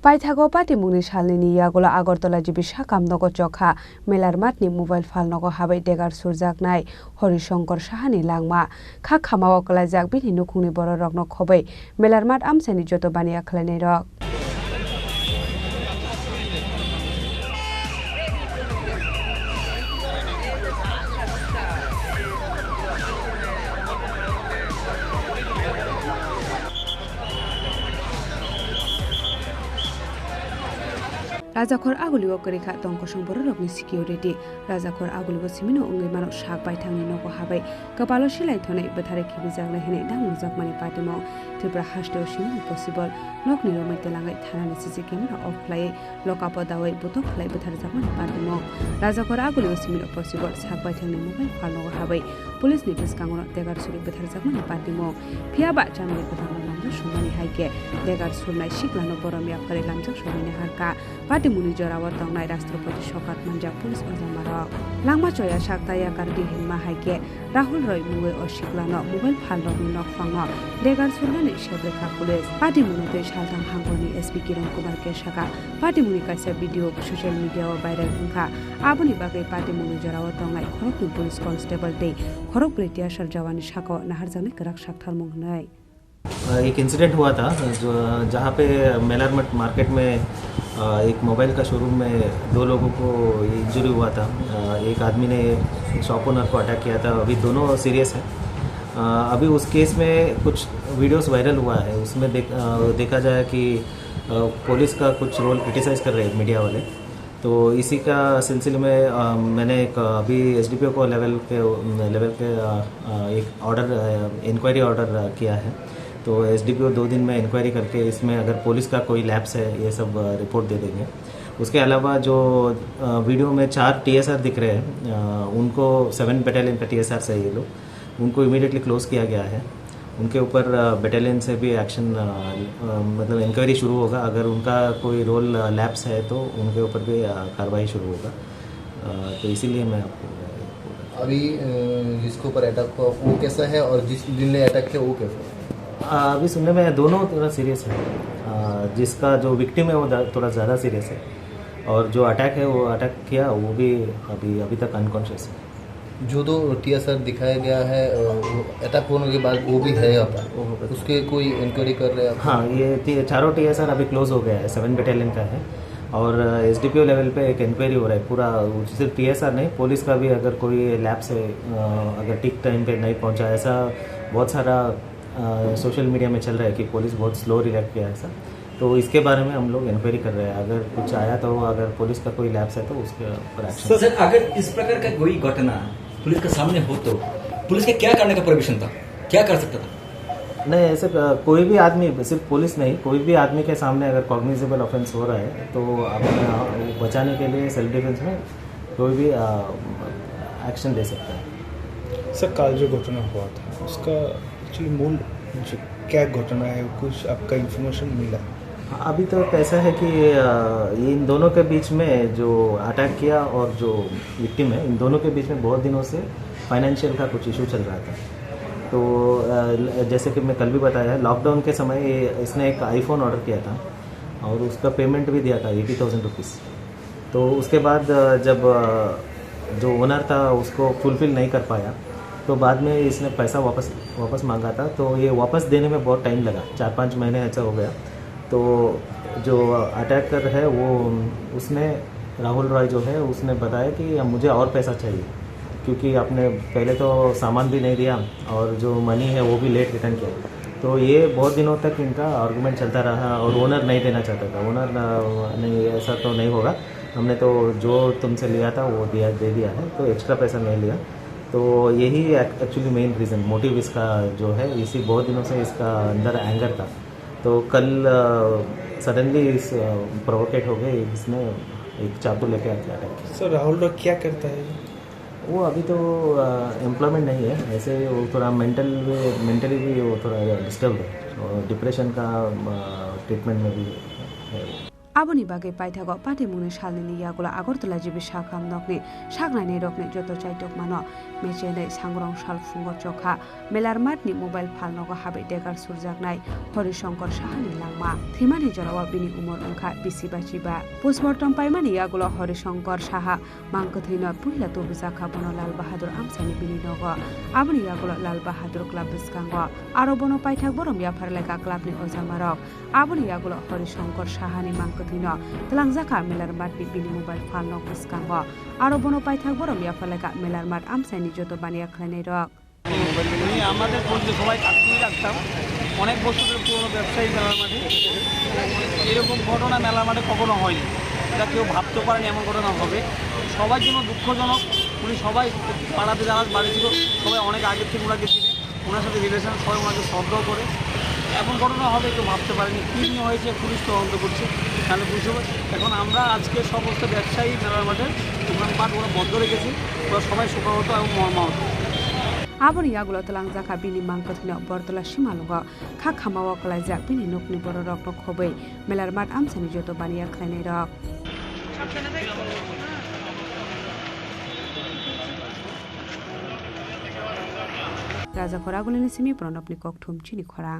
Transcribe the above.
Paithago pati mungni salni yagola Agartala jibi sakam nogo chokha Melarmatni mobile phal nogo habai degar surjak nai Horishankar Sahani langma kha khamao kalajak bini nukungni borok no khobai Melarmat amsani joto baniya khlainai rok. Rajakhor aguligo korikha tongkosong borokni security Rajakhor aguligo simino ungui mano sak baithangni nogo habai kapalo silai thonai bethare khibijak lai hene dangmujak mani patimo Tripura hasteo simino possible nokni romai telangai thanani CC camera off khlai lokapo dawai botok khlai bethare jakmani patimo Rajakhor aguligo simino possible sak baithangni mobile phal nogo habai police ni biskangono degar suri bethare jakmani patimo phiaba chamani kothamna lamjak sumani haike degar surnai siklano boromia phare lamjak somani harka muni jorawat tongnai Rashtrapati Shokat manjak police ojamara langma choya sakta yakardi hinma haike Rahul Roy mungoi osiklano mobile phal rokni nokfangno degar surlani sebrekha police party muni tei saltam hangoni SP Kiran Kumar Kesaka party muni kaisa video social media o viral hingkha aboni bagai party muni jorawat tongnai Khorokni police constable tei Khorok Britiya Sarjawani sako naharjani karak sakthar mungnai एक incident हुआ था जो जहाँ पे मेलारमठ market में एक mobile का showroom में दो लोगों को इंजरी हुआ था। एक आदमी ने शॉप ओनर को अटैक किया था। अभी दोनों सीरियस हैं। अभी उस केस में कुछ वीडियोस वायरल हुआ है। उसमें देखा जाए कि पुलिस का कुछ रोल क्रिटिसाइज़ कर रहे हैं मीडिया वाले। तो इसी का सिलसिले में मैंने एक अभी SDPO को लेवल के एक ऑर्डर इंक्वायरी ऑर्डर किया है। तो SDPO 2 दिन में इंक्वायरी करके इसमें अगर पुलिस का कोई लैप्स है ये सब रिपोर्ट दे देंगे। उसके अलावा जो वीडियो में 4 TSR दिख रहे हैं उनको 7 बटालियन का TSR है ये लोग, उनको इमीडिएटली क्लोज किया गया है। उनके ऊपर बटालियन से भी एक्शन मतलब इंक्वायरी शुरू होगा। अगर उनका कोई रोल लैप्स है तो उनके ऊपर भी कार्रवाई शुरू होगा। तो इसीलिए मैं आपको अभी जिसके ऊपर अटैक हुआ वो कैसा है और जिसने अटैक किया वो कैसा है? अभी सुनने में दोनों थोड़ा सीरियस है। जिसका जो विक्टिम है वो थोड़ा ज़्यादा सीरियस है और जो अटैक है वो अटैक किया वो भी अभी तक अनकॉन्शियस है। जो दो TSR दिखाया गया है अटैक होने के बाद वो भी है यहाँ पर, उसके कोई इंक्वायरी कर रहे हैं? हाँ, ये चारों TSR अभी क्लोज हो गया है। 7 बटालियन का है और SDPO लेवल पे एक इंक्वायरी हो रहा है। पूरा सिर्फ TSR नहीं, पुलिस का भी अगर कोई लैप्स है, अगर ठीक टाइम पे नहीं पहुँचा, ऐसा बहुत सारा सोशल मीडिया में चल रहा है कि पुलिस बहुत स्लो रिएक्ट किया ऐसा। तो इसके बारे में हम लोग इंक्वायरी कर रहे हैं। अगर कुछ आया तो अगर पुलिस का कोई लैप्स है तो उसके ऊपर एक्शन। सर, अगर इस प्रकार का कोई घटना पुलिस के सामने हो तो पुलिस के क्या करने का प्रोविजन था, क्या कर सकता था? नहीं, ऐसे कोई भी आदमी, सिर्फ पुलिस नहीं, कोई भी आदमी के सामने अगर कॉग्निजेबल ऑफेंस हो रहा है तो अपने बचाने के लिए सेल्फ डिफेंस में कोई भी एक्शन ले सकता है। सर, कल जो घटना हुआ था उसका एक्चुअली मूल जो क्या घटना है कुछ आपका इन्फॉर्मेशन मिला? अभी तो कैसा है कि इन दोनों के बीच में जो अटैक किया और जो विक्टिम है, इन दोनों के बीच में बहुत दिनों से फाइनेंशियल का कुछ इशू चल रहा था। तो जैसे कि मैं कल भी बताया, लॉकडाउन के समय इसने एक iPhone ऑर्डर किया था और उसका पेमेंट भी दिया था 80,000 रुपीज़। तो उसके बाद जब जो ओनर था उसको फुलफिल नहीं कर पाया तो बाद में इसने पैसा वापस मांगा था। तो ये वापस देने में बहुत टाइम लगा, 4-5 महीने ऐसा हो गया। तो जो अटैकर है वो उसने राहुल रॉय जो है उसने बताया कि मुझे और पैसा चाहिए क्योंकि आपने पहले तो सामान भी नहीं दिया और जो मनी है वो भी लेट रिटर्न किया। तो ये बहुत दिनों तक इनका आर्गूमेंट चलता रहा और ओनर नहीं देना चाहता था। ओनर नहीं, ऐसा तो नहीं होगा, हमने तो जो तुमसे लिया था वो दे दिया है, तो एक्स्ट्रा पैसा नहीं लिया। तो यही एक्चुअली मेन रीज़न, मोटिव इसका जो है, इसी बहुत दिनों से इसका अंदर एंगर था। तो कल सडनली इस प्रोवोकेट हो गए, इसने एक चाकू लेके आके अटैक किया। सर, राहुल रॉय क्या करता है? वो अभी तो एम्प्लॉयमेंट नहीं है, ऐसे वो थोड़ा मेंटली भी वो थोड़ा डिस्टर्ब है और डिप्रेशन का ट्रीटमेंट में भी है। Aboni bagai paithago patimuni salni yagola agortala jibi sakam nokni sagnai rokni joto chaitok mano mechene sangrong salfungo chokha melarmatni mobile phalnogo habai degar surjaknai Horishankar Sahani langma thimani jarawa bini umor ongkha bisiba postmortem paimani yagola Horishankar Saha mangkothaina puila tobujaka bono Lal Bahadur Amsani bini nogo aboni yagola Lal Bahadur club biskango aro bono paithak borom yafarlaika clubni ojamarok aboni yagola Horishankar Sahani mangkothaina tlangjaka melarmatni bini mobile phalnog biskango aro bono paithak borom yafarlaika melarmat Amsani joto baniya khlainai rok উনি আমাদের পরিচিত সবাই কাকুই রাখতাম অনেক বছরের পুরনো ব্যবসায়ী মেলার মাঠে এরকম ঘটনা মেলার মাঠে কখনো হয়নি এটা কেউ ভাবতে পারেনি এমন ঘটনা হবে সবার জন্য দুঃখজনক উনি সবাই পাড়াতে যারা বাড়ি ছিল সবাই অনেক আগের থেকে ওনাকে চিনে ওনার সাথে রিলেশন সবাই ওনাকে শ্রদ্ধাও করে এমন ঘটনা হবে কেউ ভাবতে পারেনি কী নিয়ে হয়েছে পুলিশ তদন্ত করছে তাহলে বুঝতে পারছি এখন আমরা আজকে সমস্ত ব্যবসায়ী মেলার মাঠে দোকানপাট ওরা বন্ধ রেখেছি ওরা সবাই শোকাহত এবং মর্মাহত Aboni yagulo tlangjaka bini mangkothino bortola simalungo kha khamawa kalaijak bini nokni boro rok no khobai melar mat amsani joto baniya khlainai rok Raja khora gulini simi pronopni kok thum chini khora